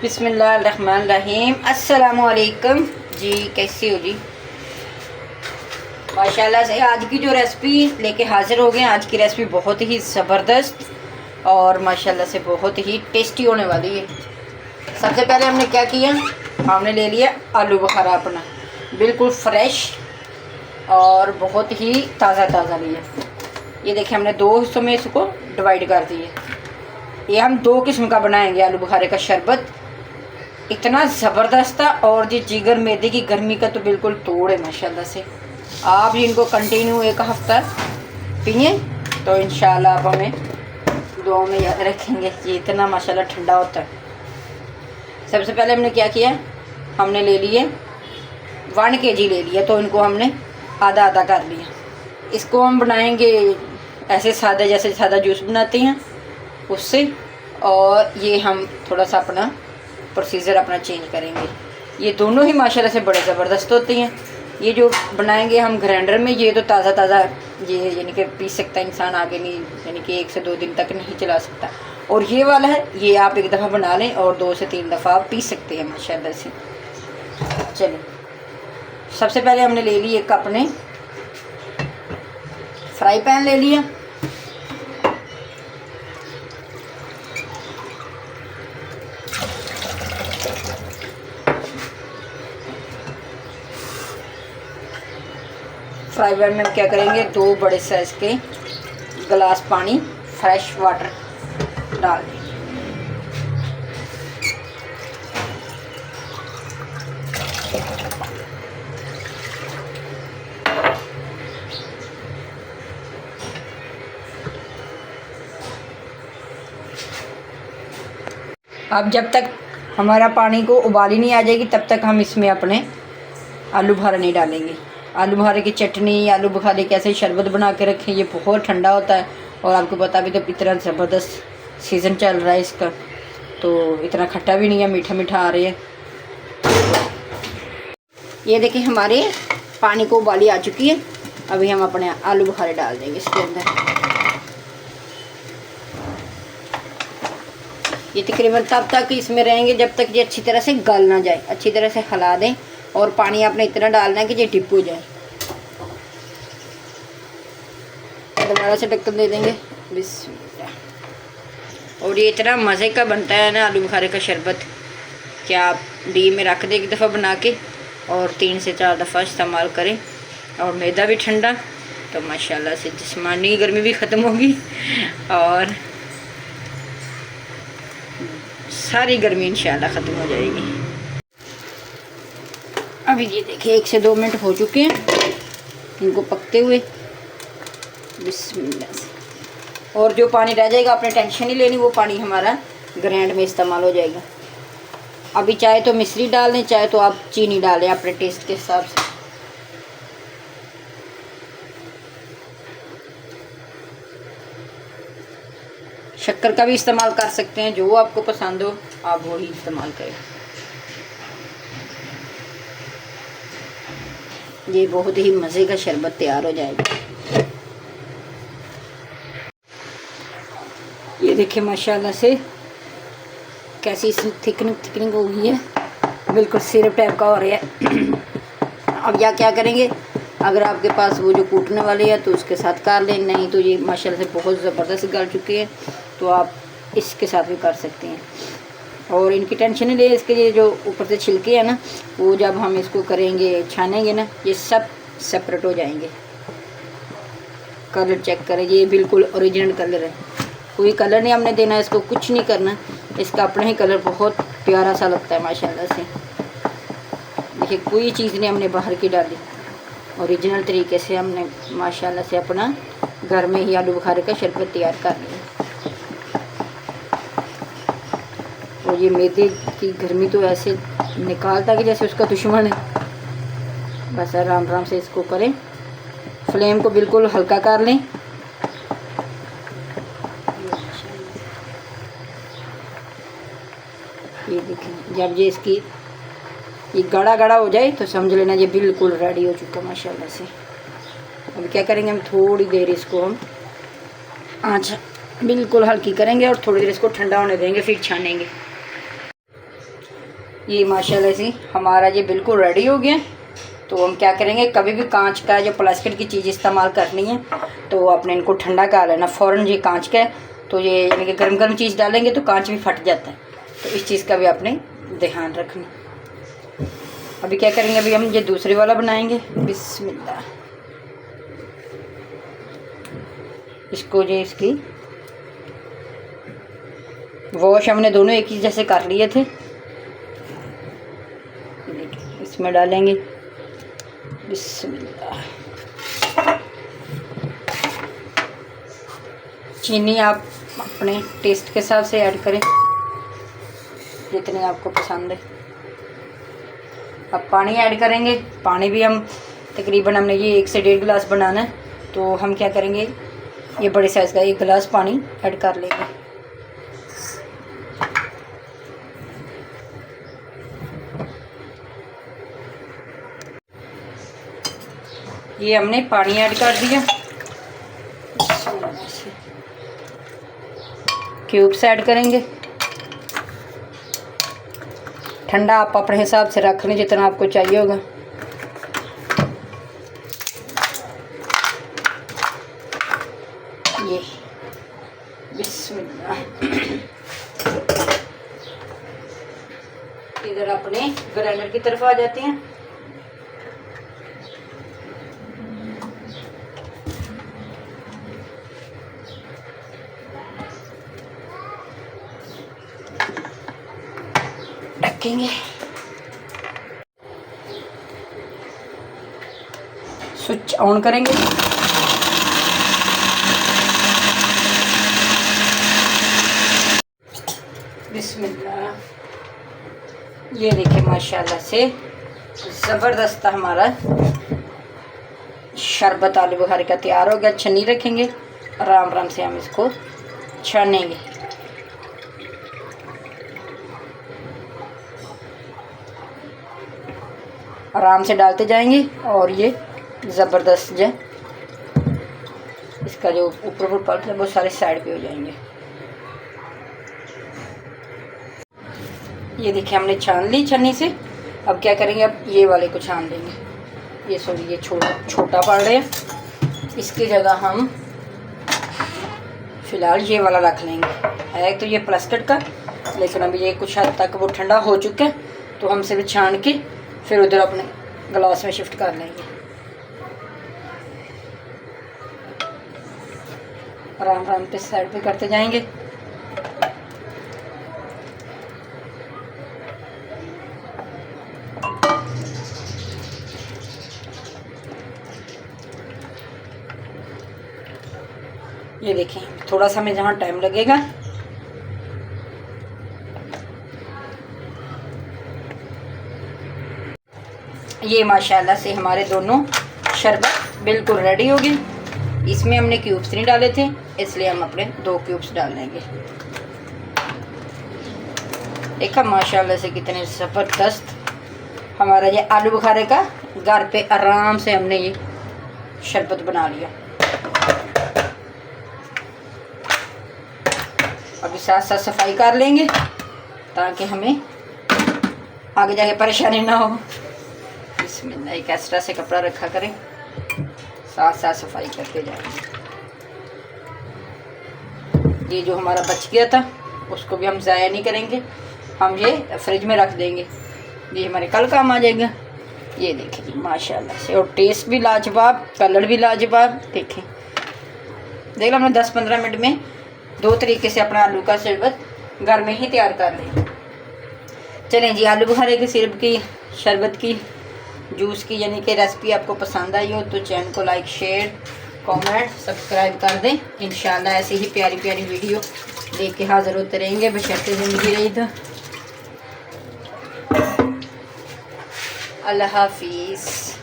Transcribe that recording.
बिस्मिल्लाहिर्रहमानिर्रहीम। अस्सलामुअलैकुम जी, कैसी हो जी? माशाल्लाह से आज की जो रेसिपी लेके हाजिर हो गए। आज की रेसिपी बहुत ही ज़बरदस्त और माशाल्लाह से बहुत ही टेस्टी होने वाली है। सबसे पहले हमने क्या किया, हमने ले लिया आलू बुखारा अपना, बिल्कुल फ्रेश और बहुत ही ताज़ा लिया। ये देखिए हमने दो हिस्सों में इसको डिवाइड कर दिए। ये हम दो किस्म का बनाएंगे आलू बुखारे का शरबत, इतना ज़बरदस्त था। और जी जिगर मैदे की गर्मी का तो बिल्कुल तोड़ है माशाल्लाह से। आप इनको कंटिन्यू एक हफ्ता पिए तो इंशाल्लाह आप हमें दुआ में याद रखेंगे। ये इतना माशाल्लाह ठंडा होता है। सबसे पहले हमने क्या किया, हमने ले लिए 1 kg ले लिया, तो इनको हमने आधा आधा कर लिया। इसको हम बनाएंगे ऐसे सादा, जैसे सादा जूस बनाते हैं उससे। और ये हम थोड़ा सा अपना प्रोसीजर अपना चेंज करेंगे। ये दोनों ही माशाल्लाह से बड़े ज़बरदस्त होते हैं। ये जो बनाएंगे हम ग्राइंडर में, ये तो ताज़ा ये यानी कि पी सकता है इंसान, आगे नहीं यानी कि 1 से 2 दिन तक नहीं चला सकता। और ये वाला है, ये आप एक दफ़ा बना लें और 2 से 3 दफ़ा आप पी सकते हैं माशाल्लाह से। चलिए, सबसे पहले हमने ले ली एक अपने फ्राई पैन ले लिया। फ्राई पैन में हम क्या करेंगे, 2 बड़े साइज़ के गिलास पानी फ्रेश वाटर डाल दें। अब जब तक हमारा पानी को उबाली नहीं आ जाएगी तब तक हम इसमें अपने आलू बुखारा नहीं डालेंगे। आलू बुखारे की चटनी, आलू बुखारे कैसे शरबत बना के रखें, ये बहुत ठंडा होता है। और आपको पता भी तो इतना ज़बरदस्त सीज़न चल रहा है इसका, तो इतना खट्टा भी नहीं है, मीठा मीठा आ रही है। ये देखिए हमारे पानी को उबाली आ चुकी है। अभी हम अपने आलू बुखारे डाल देंगे इसके अंदर। ये तकरीबन तब तक इसमें रहेंगे जब तक ये अच्छी तरह से गल ना जाए। अच्छी तरह से हिला दें और पानी आपने इतना डालना है कि ये डिप हो जाए। दोबारा से ढक्कन दे देंगे। बिस्मिल्लाह। और ये इतना मज़े का बनता है ना आलू बुखारे का शरबत, क्या आप डी में रख दें एक दफ़ा बना के और 3 से 4 दफ़ा इस्तेमाल करें। और मैदा भी ठंडा, तो माशाल्लाह से जिस्मानी गर्मी भी ख़त्म होगी और सारी गर्मी इंशाल्लाह ख़त्म हो जाएगी। अभी ये देखिए 1 से 2 मिनट हो चुके हैं इनको पकते हुए। बिस्मिल्लाह से। और जो पानी रह जाएगा आपने टेंशन नहीं लेनी, वो पानी हमारा ग्राइंड में इस्तेमाल हो जाएगा। अभी चाहे तो मिश्री डाल लें, चाहे तो आप चीनी डालें अपने टेस्ट के हिसाब से। शक्कर का भी इस्तेमाल कर सकते हैं, जो आपको पसंद हो आप वही इस्तेमाल करें। ये बहुत ही मज़े का शरबत तैयार हो जाएगा। ये देखिए माशाल्लाह से कैसी इसमें थिकनिंग हो गई है, बिल्कुल सिरप टाइप का हो रहा है। अब या क्या करेंगे, अगर आपके पास वो जो कूटने वाली है तो उसके साथ कर लें, नहीं तो ये माशाल्लाह से बहुत ज़बरदस्त गल चुकी है, तो आप इसके साथ भी कर सकते हैं। और इनकी टेंशन नहीं ले, इसके लिए जो ऊपर से छिलके हैं ना, वो जब हम इसको करेंगे छानेंगे ना, ये सब सेपरेट हो जाएंगे। कलर चेक करें, ये बिल्कुल ओरिजिनल कलर है, कोई कलर नहीं हमने देना, इसको कुछ नहीं करना, इसका अपना ही कलर बहुत प्यारा सा लगता है माशाल्लाह से। देखिए कोई चीज़ नहीं हमने बाहर की डाली, ओरिजिनल तरीके से हमने माशाल्लाह से अपना घर में ही आलू बुखारे का शरबत तैयार कर लिया। और ये मैदे की गर्मी तो ऐसे निकालता कि जैसे उसका दुश्मन है। बस आराम आराम से इसको करें, फ्लेम को बिल्कुल हल्का कर लें। ये देखें, जब ये इसकी ये गाढ़ा हो जाए तो समझ लेना ये बिल्कुल रेडी हो चुका माशाल्लाह से। अब क्या करेंगे, हम थोड़ी देर इसको हम आँच बिल्कुल हल्की करेंगे और थोड़ी देर इसको ठंडा होने देंगे, फिर छानेंगे। ये माशाल्लाह से हमारा ये बिल्कुल रेडी हो गया। तो हम क्या करेंगे, कभी भी कांच का जो प्लास्टिक की चीज़ इस्तेमाल करनी है तो आपने इनको ठंडा कर लेना फ़ौरन। ये कांच का है तो ये यानी कि गर्म गर्म चीज़ डालेंगे तो कांच भी फट जाता है, तो इस चीज़ का भी आपने ध्यान रखना। अभी क्या करेंगे, अभी हम ये दूसरे वाला बनाएंगे। बिस्मिल्लाह। इसको ये इसकी वॉश हमने दोनों एक ही जैसे कर लिए थे। इसमें डालेंगे बिस्मिल्लाह। चीनी आप अपने टेस्ट के हिसाब से ऐड करें जितनी आपको पसंद है। अब पानी ऐड करेंगे। पानी भी हम तकरीबन हमने ये 1 से 1.5 गिलास बनाना है, तो हम क्या करेंगे, ये बड़े साइज़ का 1 गिलास पानी ऐड कर लेंगे। ये हमने पानी ऐड कर दिया। क्यूब्स ऐड करेंगे। ठंडा आप अपने हिसाब से रख लें जितना आपको चाहिए होगा। ये बिस्मिल्लाह। इधर अपने ग्राइंडर की तरफ आ जाते हैं। ढकेंगे, स्विच ऑन करेंगे। बिस्मिल्लाह। ये देखिए माशाल्लाह से ज़बरदस्त हमारा शरबत आलू बुखारे का तैयार हो गया। छन्नी रखेंगे, आराम आराम से हम इसको छानेंगे। आराम से डालते जाएंगे और ये ज़बरदस्त जो इसका जो ऊपर पल्प है वो सारे साइड पे हो जाएंगे। ये देखिए हमने छान ली छन्नी से। अब क्या करेंगे, अब ये वाले को छान देंगे। ये सॉरी ये छोटा पड़ रहा है, इसकी जगह हम फ़िलहाल ये वाला रख लेंगे। है तो ये प्लास्टिक का, लेकिन अभी ये कुछ हद तक वो ठंडा हो चुका है, तो हम से भी छान के फिर उधर अपने गिलास में शिफ्ट कर लेंगे। आराम आराम पे साइड पे करते जाएंगे। ये देखें थोड़ा सा में जहाँ टाइम लगेगा। ये माशाल्लाह से हमारे दोनों शरबत बिल्कुल रेडी हो गए। इसमें हमने क्यूब्स नहीं डाले थे, इसलिए हम अपने 2 क्यूब्स डाल लेंगे। देखा माशाल्लाह से कितने ज़बरदस्त हमारा ये आलू बुखारे का घर पे आराम से हमने ये शरबत बना लिया। अभी साथ साथ सफाई कर लेंगे ताकि हमें आगे जाके परेशानी ना हो। बिस्मिल्लाह। एक एक्स्ट्रा से कपड़ा रखा करें, साथ साथ सफाई करते जाएंगे। ये जो हमारा बच गया था उसको भी हम ज़ाया नहीं करेंगे, हम ये फ्रिज में रख देंगे, ये हमारे कल काम आ जाएगा। ये देखें जी माशाल्लाह से, और टेस्ट भी लाजवाब, कलर भी लाजवाब। देखें देख लो हमने 10-15 मिनट में 2 तरीके से अपना आलू का शरबत घर में ही तैयार कर लें। चलें जी, आलू बुखारे के सिरप की, शरबत की, जूस की यानी कि रेसिपी आपको पसंद आई हो तो चैनल को लाइक, शेयर, कमेंट, सब्सक्राइब कर दें। इंशाल्लाह ऐसी ही प्यारी प्यारी वीडियो लेके हाज़िर होते रहेंगे बशर्ते ज़िंदगी रही तो। अल्लाह हाफिज़।